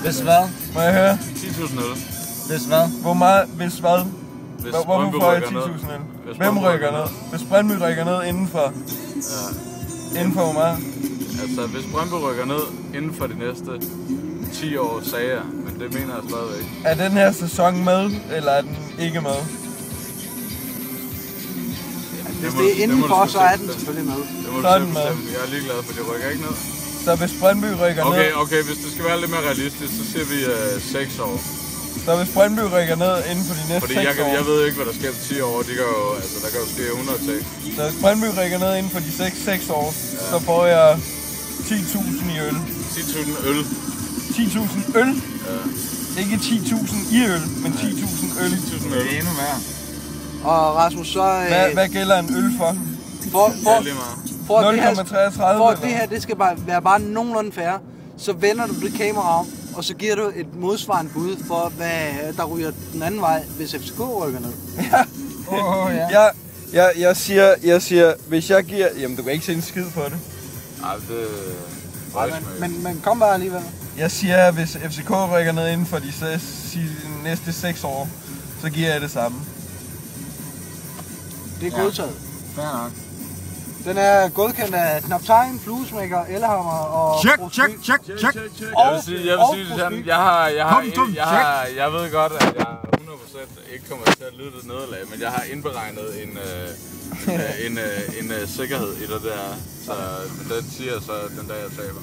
Hvis hvad? Må jeg høre? 10.000 øl. Hvis hvad? Hvor meget? Hvis hvad? Hvis Hvorfor Brøndby får jeg rykker ned. 10.000 øl? Hvis Hvem Brøndby rykker ned? Hvis Brøndby rykker ned indenfor? Ja. Indenfor hvor meget? Altså, hvis Brøndby rykker ned inden for de næste 10 år, sagde jeg. Men det mener jeg stadigvæk. Er den her sæson med, eller er den ikke med? Hvis det er indenfor, så er den selvfølgelig med. Det må du Så er selv den med. bestemme. Jeg er ligeglad, for de rykker ikke ned. Så hvis Brøndby rykker ned... Okay, hvis det skal være lidt mere realistisk, så siger vi 6 år. Så hvis Brøndby rykker ned inden for de næste Fordi 6 år... jeg ved ikke, hvad der sker på 10 år. Der kan jo ske 100 ting. Så hvis Brøndby rykker ned inden for de 6 år, så får jeg 10.000 i øl. 10.000 øl. 10.000 øl? Ja. Ikke 10.000 i øl, men 10.000 øl. 10.000 øl. Det er endnu mere. Og Rasmus, så... Hvad gælder en øl for? Ja, lige meget. For at det her, 0,33 for at det her, det skal være bare nogenlunde fair, så vender du det kamera om, og så giver du et modsvarende bud for, hvad der ryger den anden vej, hvis FCK rykker ned. Ja. Jeg siger, hvis jeg giver... Jamen, du kan ikke se en skid på det. Ej, det... Men kom bare alligevel. Jeg siger, hvis FCK rykker ned inden for de næste 6 år, så giver jeg det samme. Det er godtaget. Fair nok. Den er godkendt af Knaptegn, Fluesmækker, Elhammer og... Check. Jeg vil sige det sådan, jeg ved godt, at jeg 100% ikke kommer til at lide det nederlag, men jeg har indberegnet en sikkerhed i det der, så den siger så den dag jeg taber.